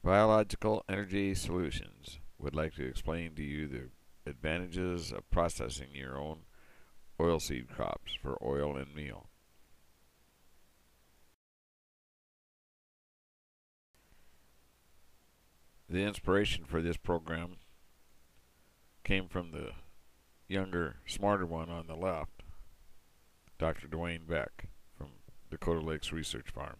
Biological Energy Solutions would like to explain to you the advantages of processing your own oilseed crops for oil and meal. The inspiration for this program came from the younger, smarter one on the left, Dr. Dwayne Beck from Dakota Lakes Research Farm.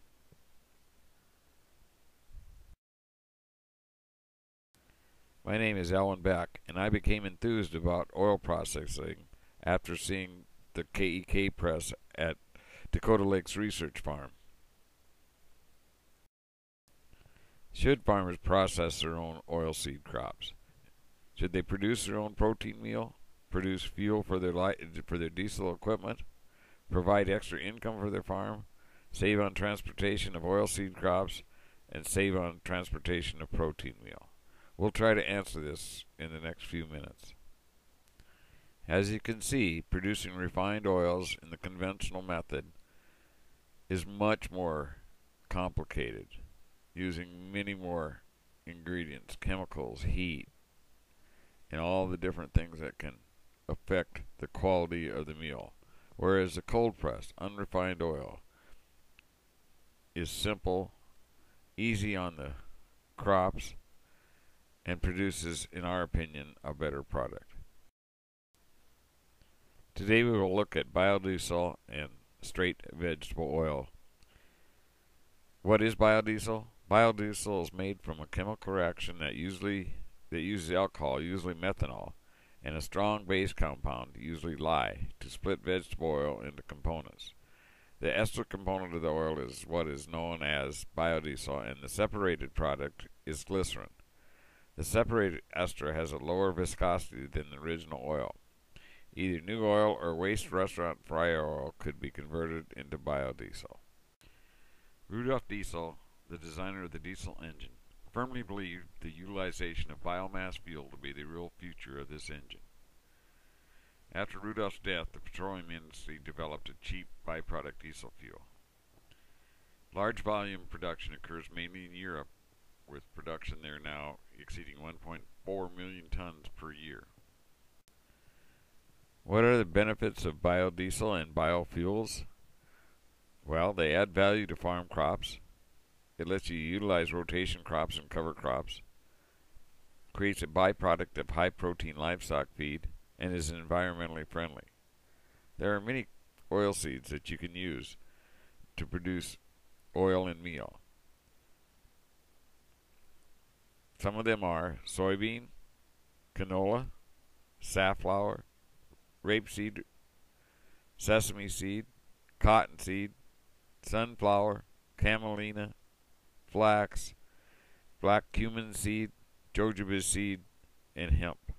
My name is Alan Beck, and I became enthused about oil processing after seeing the KEK press at Dakota Lakes Research Farm. Should farmers process their own oilseed crops? Should they produce their own protein meal, produce fuel for their diesel equipment, provide extra income for their farm, save on transportation of oilseed crops, and save on transportation of protein meal? We'll try to answer this in the next few minutes. As you can see, producing refined oils in the conventional method is much more complicated, using many more ingredients, chemicals, heat, and all the different things that can affect the quality of the meal. Whereas the cold pressed, unrefined oil is simple, easy on the crops, and produces, in our opinion, a better product. Today we will look at biodiesel and straight vegetable oil. What is biodiesel? Biodiesel is made from a chemical reaction that uses alcohol, usually methanol, and a strong base compound, usually lye, to split vegetable oil into components. The ester component of the oil is what is known as biodiesel, and the separated product is glycerin. The separated ester has a lower viscosity than the original oil. Either new oil or waste restaurant fryer oil could be converted into biodiesel. Rudolf Diesel, the designer of the diesel engine, firmly believed the utilization of biomass fuel to be the real future of this engine. After Rudolph's death, the petroleum industry developed a cheap byproduct diesel fuel. Large volume production occurs mainly in Europe, with production there now exceeding 1.4 million tons per year. What are the benefits of biodiesel and biofuels? Well, they add value to farm crops. It lets you utilize rotation crops and cover crops, creates a byproduct of high protein livestock feed, and is environmentally friendly. There are many oilseeds that you can use to produce oil and meal. Some of them are soybean, canola, safflower, rapeseed, sesame seed, cottonseed, sunflower, camelina, flax, black cumin seed, jojoba seed, and hemp.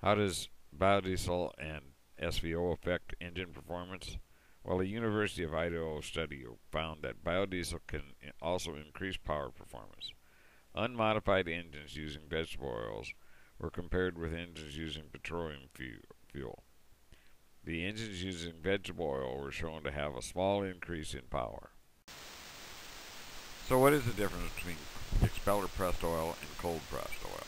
How does biodiesel and SVO affect engine performance? Well, a University of Idaho study found that biodiesel can also increase power performance. Unmodified engines using vegetable oils were compared with engines using petroleum fuel. The engines using vegetable oil were shown to have a small increase in power. So what is the difference between expeller pressed oil and cold pressed oil?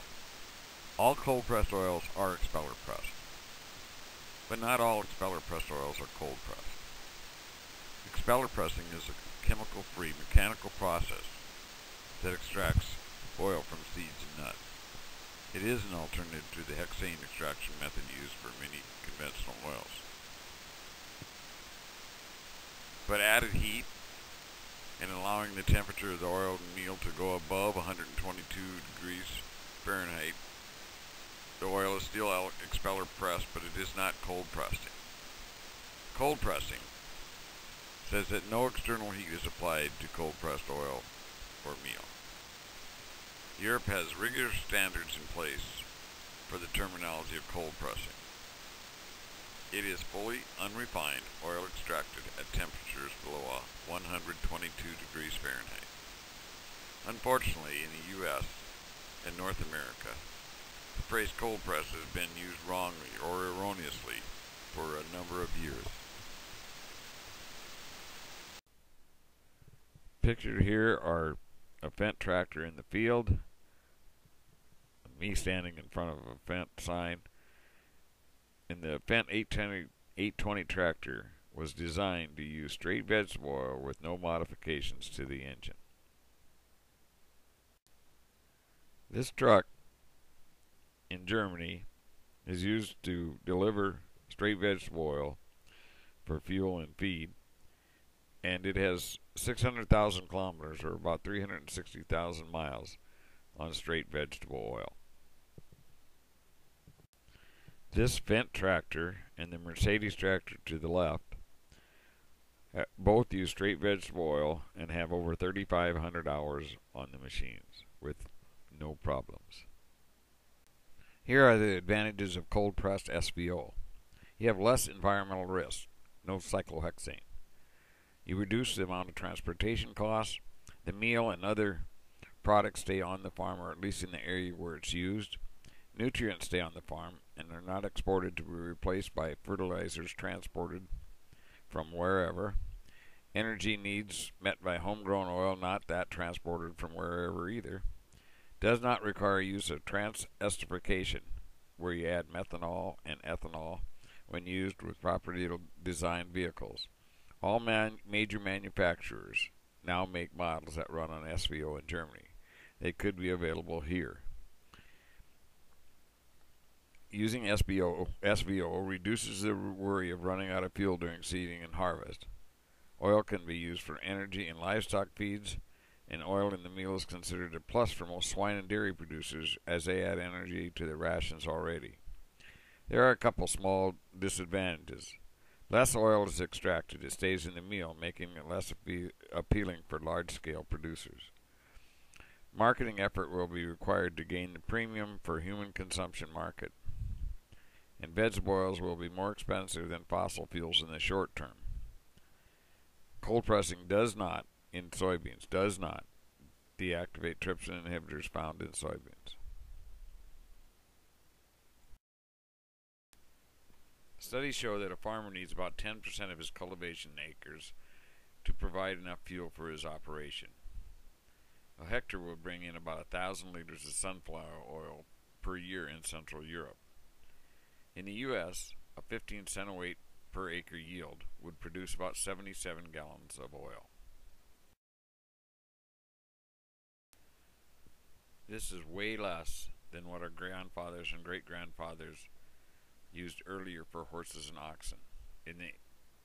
All cold pressed oils are expeller pressed, but not all expeller pressed oils are cold pressed. Expeller pressing is a chemical-free mechanical process that extracts oil from seeds and nuts. It is an alternative to the hexane extraction method used for many conventional oils. But added heat and allowing the temperature of the oil and meal to go above 122 degrees Fahrenheit, the oil is still expeller pressed, but it is not cold pressing. Cold pressing says that no external heat is applied to cold pressed oil or meal. Europe has rigorous standards in place for the terminology of cold pressing. It is fully unrefined oil extracted at temperatures below 122 degrees Fahrenheit. Unfortunately, in the U.S. and North America, the phrase cold press has been used wrongly or erroneously for a number of years. Pictured here are a Fendt tractor in the field, me standing in front of a Fendt sign, and the Fendt 820 tractor was designed to use straight vegetable oil with no modifications to the engine. This truck in Germany is used to deliver straight vegetable oil for fuel and feed, and it has 600,000 kilometers, or about 360,000 miles, on straight vegetable oil. This Fendt tractor and the Mercedes tractor to the left both use straight vegetable oil and have over 3,500 hours on the machines with no problems. Here are the advantages of cold-pressed SVO. You have less environmental risk, no cyclohexane. You reduce the amount of transportation costs. The meal and other products stay on the farm, or at least in the area where it's used. Nutrients stay on the farm and are not exported to be replaced by fertilizers transported from wherever. Energy needs met by homegrown oil, not that transported from wherever either. Does not require use of trans-esterification, where you add methanol and ethanol when used with properly designed vehicles. All major manufacturers now make models that run on SVO in Germany. They could be available here. Using SVO reduces the worry of running out of fuel during seeding and harvest. Oil can be used for energy and livestock feeds, and oil in the meal is considered a plus for most swine and dairy producers, as they add energy to their rations already. There are a couple small disadvantages. Less oil is extracted. It stays in the meal, making it less appealing for large-scale producers. Marketing effort will be required to gain the premium for human consumption market, and vegetable oils will be more expensive than fossil fuels in the short term. Cold pressing does not, in soybeans, does not deactivate trypsin inhibitors found in soybeans. Studies show that a farmer needs about 10% of his cultivation acres to provide enough fuel for his operation. A hectare will bring in about 1,000 liters of sunflower oil per year in Central Europe. In the U.S., a 15 centimweight per acre yield would produce about 77 gallons of oil. This is way less than what our grandfathers and great-grandfathers used earlier for horses and oxen. In the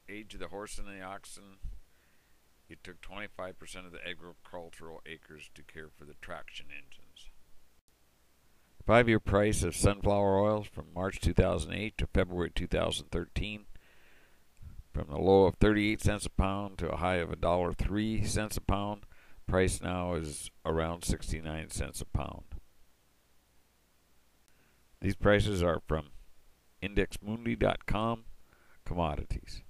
age of the horse and the oxen, it took 25% of the agricultural acres to care for the traction engines. 5-year price of sunflower oils from March 2008 to February 2013, from the low of 38 cents a pound to a high of $1.03 a pound. Price now is around 69 cents a pound. These prices are from indexmundi.com commodities.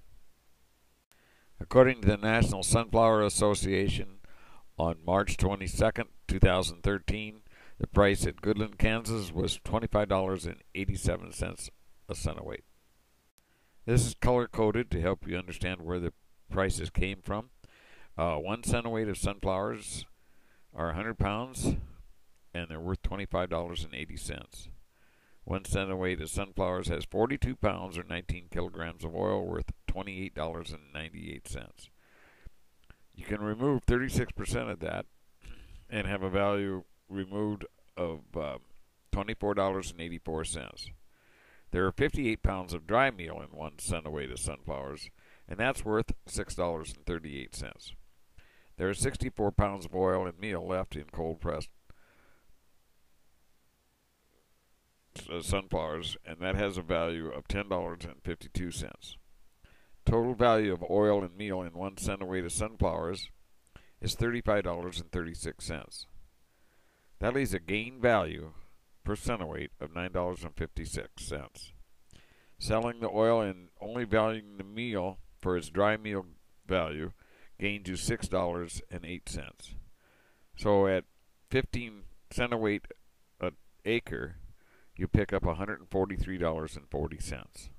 According to the National Sunflower Association, on March 22nd, 2013, the price at Goodland, Kansas was $25.87 a centimweight. This is color-coded to help you understand where the prices came from. 1 centimweight of sunflowers are 100 pounds, and they're worth $25.80. 1 centimweight of sunflowers has 42 pounds, or 19 kilograms of oil, worth $28.98. You can remove 36% of that and have a value removed of $24.84. There are 58 pounds of dry meal in 1 centimweight of sunflowers, and that's worth $6.38. There are 64 pounds of oil and meal left in cold-pressed sunflowers, and that has a value of $10.52. Total value of oil and meal in 1 centimweight of sunflowers is $35.36. That leaves a gain value per centimweight of $9.56. Selling the oil and only valuing the meal for its dry meal value gains you $6.08. So at 15 centimweight an acre, you pick up $143.40.